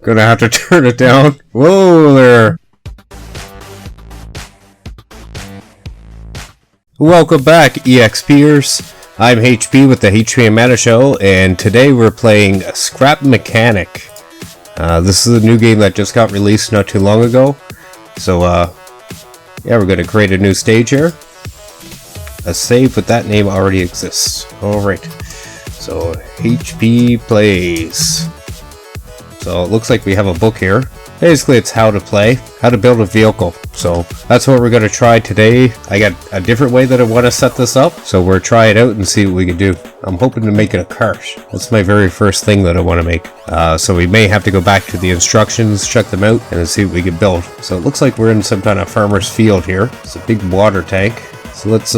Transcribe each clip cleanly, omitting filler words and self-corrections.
Gonna have to turn it down. Whoa there. Welcome back, EXPers. I'm HP with the HP and Mana Show, and today we're playing Scrap Mechanic. This is a new game that just got released not too long ago. So, yeah, we're gonna create a new stage here. A save with that name already exists. Alright. So, HP plays. So, it looks like we have a book here. Basically, it's how to play, how to build a vehicle. So, that's what we're going to try today. I got a different way that I want to set this up. So, we'll try it out and see what we can do. I'm hoping to make it a cart. That's my very first thing that I want to make. So, we may have to go back to the instructions, check them out, and see what we can build. So, it looks like we're in some kind of farmer's field here. It's a big water tank. So, let's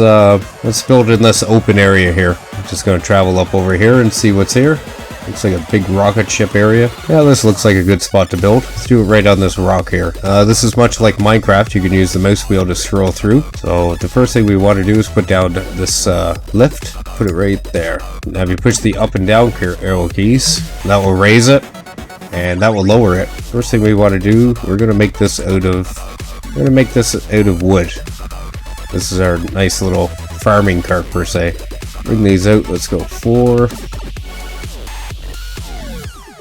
build in this open area here. I'm just going to travel up over here and see what's here. Looks like a big rocket ship area. Yeah, this looks like a good spot to build. Let's do it right on this rock here. This is much like Minecraft. You can use the mouse wheel to scroll through. So the first thing we want to do is put down this lift. Put it right there. Now if you push the up and down arrow keys, that will raise it and that will lower it. First thing we want to do, we're going to make this out of wood. This is our nice little farming cart per se. Bring these out. Let's go 4.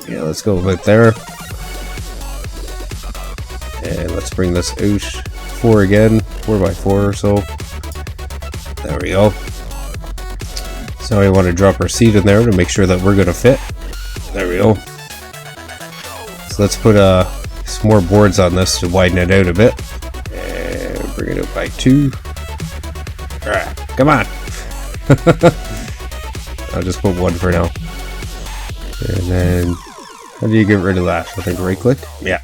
Yeah, let's go right there. And let's bring this out 4 again, 4x4 or so. There we go. So now we want to drop our seat in there to make sure that we're going to fit. There we go. So let's put some more boards on this to widen it out a bit. And bring it up by 2. Alright, come on. I'll just put 1 for now. And then how do you get rid of that? I think right click? Yeah.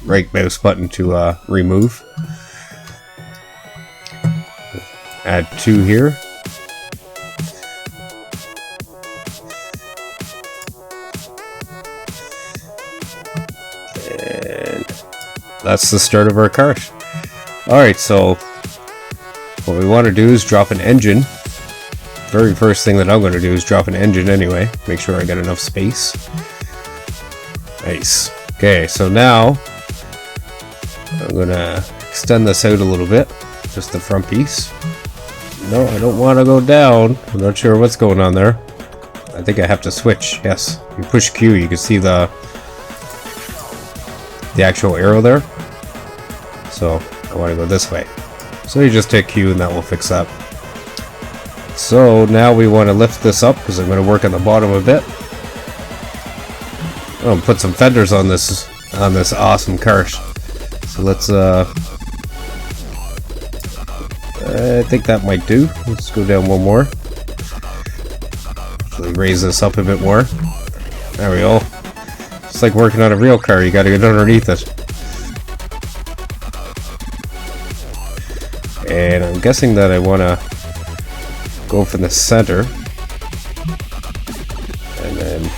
Right mouse button to remove. Add 2 here. And that's the start of our cart. Alright, so what we want to do is drop an engine. Very first thing that I'm going to do is drop an engine anyway. Make sure I got enough space. Nice. Okay, so now I'm going to extend this out a little bit. Just the front piece. No, I don't want to go down. I'm not sure what's going on there. I think I have to switch. Yes. You push Q, you can see the actual arrow there. So I want to go this way. So you just hit Q and that will fix that. So now we want to lift this up because I'm going to work on the bottom a bit. I'm going to put some fenders on this awesome cart. So let's I think that might do. Let's go down 1 more. Actually raise this up a bit more. There we go. It's like working on a real car, you got to get underneath it. And I'm guessing that I want to go from the center, and then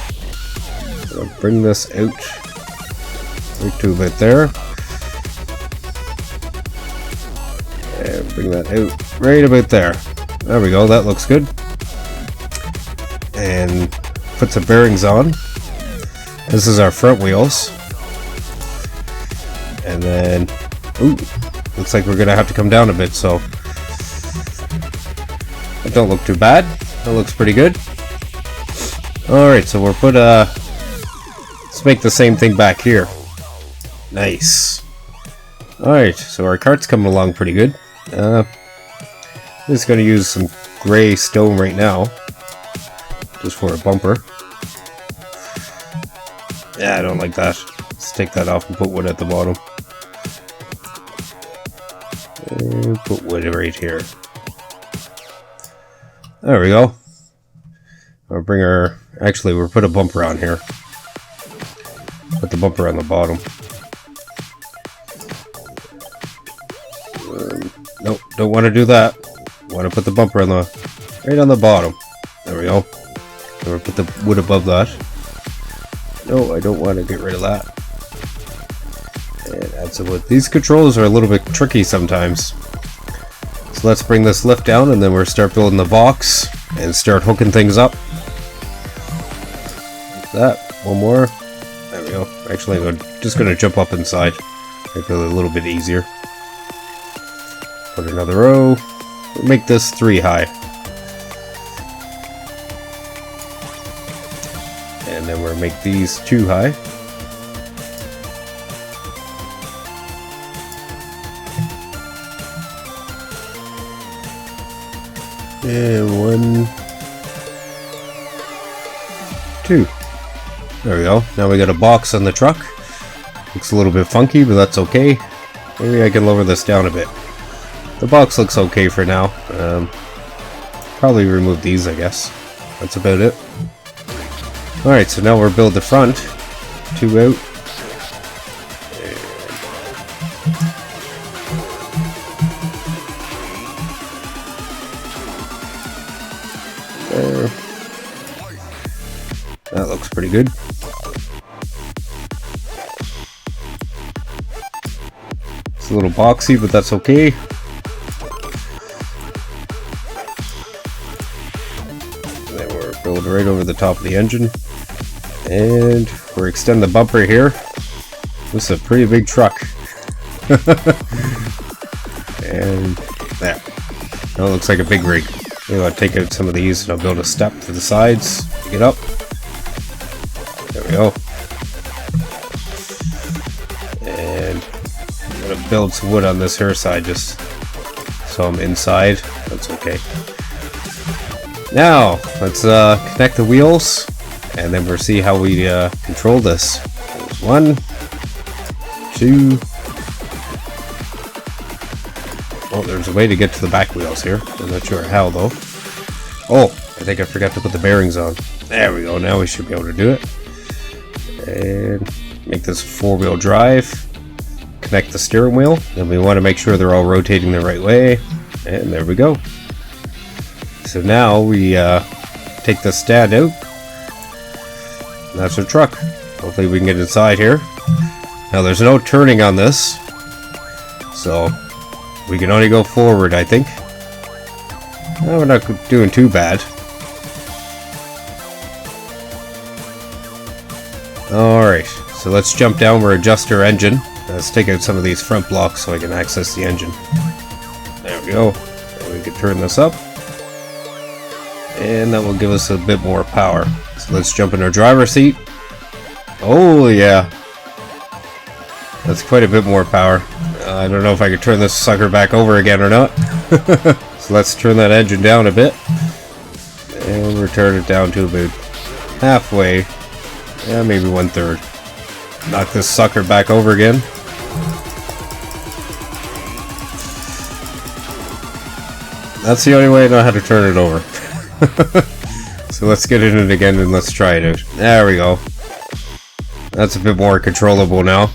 I'll bring this out right to about there, and bring that out right about there. There we go, that looks good. And put some bearings on. This is our front wheels, and then ooh, looks like we're gonna have to come down a bit, so that don't look too bad. That looks pretty good. Alright, so we'll put let's make the same thing back here. Nice. Alright, so our cart's coming along pretty good. I'm just gonna use some gray stone right now. Just for a bumper. Yeah, I don't like that. Let's take that off and put wood at the bottom. And put wood right here. There we go. I'll bring our... Actually, we'll put a bumper on here. Put the bumper on the bottom. Nope, don't want to do that. Want to put the bumper on right on the bottom. There we go. And we'll put the wood above that. No, I don't want to get rid of that. And add some wood. These controls are a little bit tricky sometimes. So let's bring this lift down and then we'll start building the box and start hooking things up. Like that. 1 more. There There we go. Actually, I'm just gonna jump up inside. Make it a little bit easier. Put another row. Make this 3 high. And then we'll make these 2 high. And 1, 2. There we go. Now we got a box on the truck. Looks a little bit funky, but that's okay. Maybe I can lower this down a bit. The box looks okay for now. Probably remove these, I guess. That's about it. Alright, so now we'll build the front. 2 out. There. That looks pretty good. It's a little boxy, but that's okay. Then we're building right over the top of the engine. And we're extending the bumper here. This is a pretty big truck. And there. Now it looks like a big rig. Maybe I'll take out some of these and I'll build a step for the sides to get up. There we go. And I'm gonna build some wood on this here side just so I'm inside. That's okay. Now let's connect the wheels and then we'll see how we control this. There's 1, 2. Oh, there's a way to get to the back wheels here. I'm not sure how though. Oh, I think I forgot to put the bearings on. There we go. Now we should be able to do it. And make this 4-wheel drive. Connect the steering wheel. And we want to make sure they're all rotating the right way. And there we go. So now we take the stand out. And that's our truck. Hopefully we can get inside here. Now there's no turning on this. So we can only go forward, I think. No, we're not doing too bad. Alright, so let's jump down. We'll adjust our engine. Let's take out some of these front blocks so I can access the engine. There we go. And we can turn this up. And that will give us a bit more power. So let's jump in our driver's seat. Oh yeah. That's quite a bit more power. I don't know if I could turn this sucker back over again or not. So let's turn that engine down a bit. And we'll turn it down to about halfway. Yeah, maybe 1/3. Knock this sucker back over again. That's the only way I know how to turn it over. So let's get in it again and let's try it out. There we go. That's a bit more controllable now.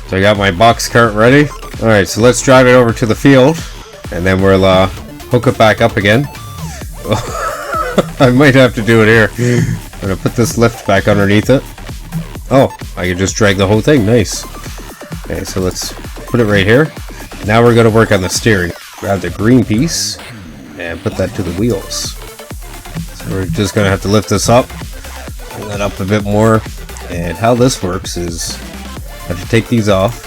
So I got my box cart ready. Alright, so let's drive it over to the field. And then we'll hook it back up again. I might have to do it here. I'm going to put this lift back underneath it. Oh, I can just drag the whole thing. Nice. Okay, so let's put it right here. Now we're going to work on the steering. Grab the green piece and put that to the wheels. So we're just going to have to lift this up. Bring that up a bit more. And how this works is I have to take these off.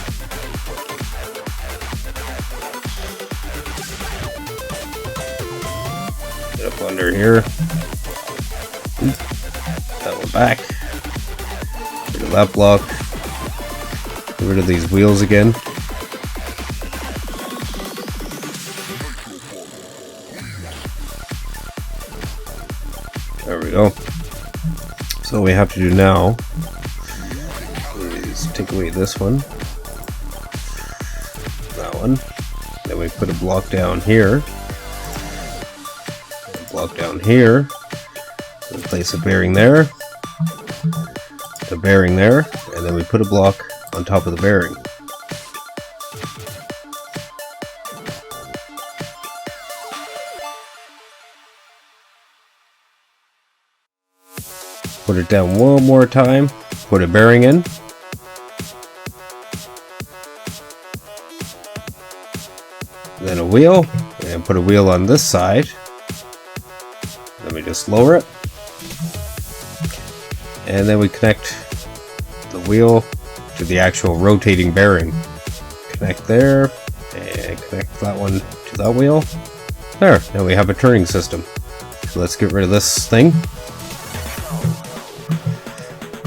Get up under here. That one back. Get rid of that block. Get rid of these wheels again. There we go. So what we have to do now is take away this one, that one, then we put a block down here, a block down here, and place a bearing there, a bearing there, and then we put a block on top of the bearing. Put it down one more time, put a bearing in. Then a wheel, and put a wheel on this side. Then we just lower it. And then we connect wheel to the actual rotating bearing. Connect there, and connect that one to that wheel. There, now we have a turning system. So let's get rid of this thing.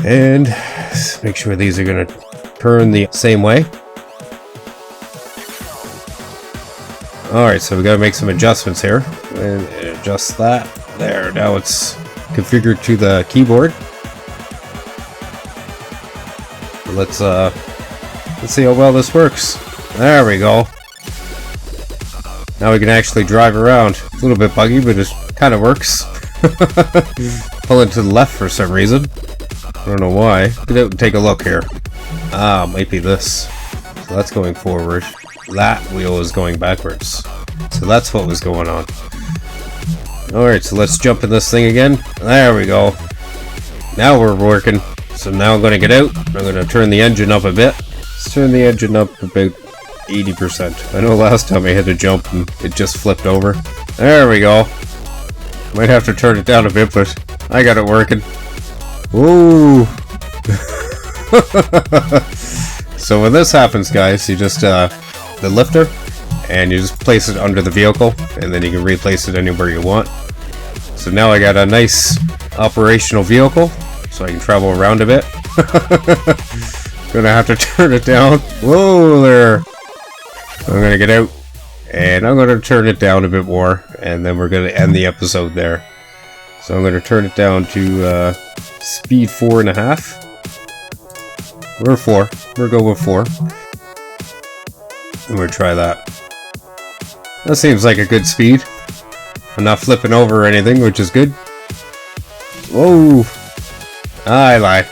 And make sure these are going to turn the same way. Alright, so we got to make some adjustments here. And adjust that. There, now it's configured to the keyboard. Let's see how well this works. There we go. Now we can actually drive around. It's a little bit buggy, but it kind of works. Pulling to the left for some reason. I don't know why. Get out and take a look here. Ah, might be this. So that's going forward. That wheel is going backwards. So that's what was going on. Alright, so let's jump in this thing again. There we go. Now we're working. So now I'm going to get out. I'm going to turn the engine up a bit. Let's turn the engine up about 80%. I know last time I had to jump and it just flipped over. There we go. Might have to turn it down a bit, but I got it working. Ooh. So when this happens, guys, you just the lifter, and you just place it under the vehicle, and then you can replace it anywhere you want. So now I got a nice operational vehicle, so I can travel around a bit. Gonna have to turn it down. Whoa there. I'm gonna get out, and I'm gonna turn it down a bit more, and then we're gonna end the episode there. So I'm gonna turn it down to speed 4.5. Or 4. We'll go with 4. And we'll try that. That seems like a good speed. I'm not flipping over or anything, which is good. Whoa! I lied.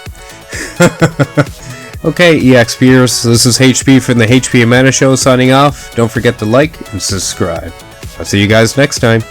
Okay, EXPers, this is HP from the HP Amanda Show signing off. Don't forget to like and subscribe. I'll see you guys next time.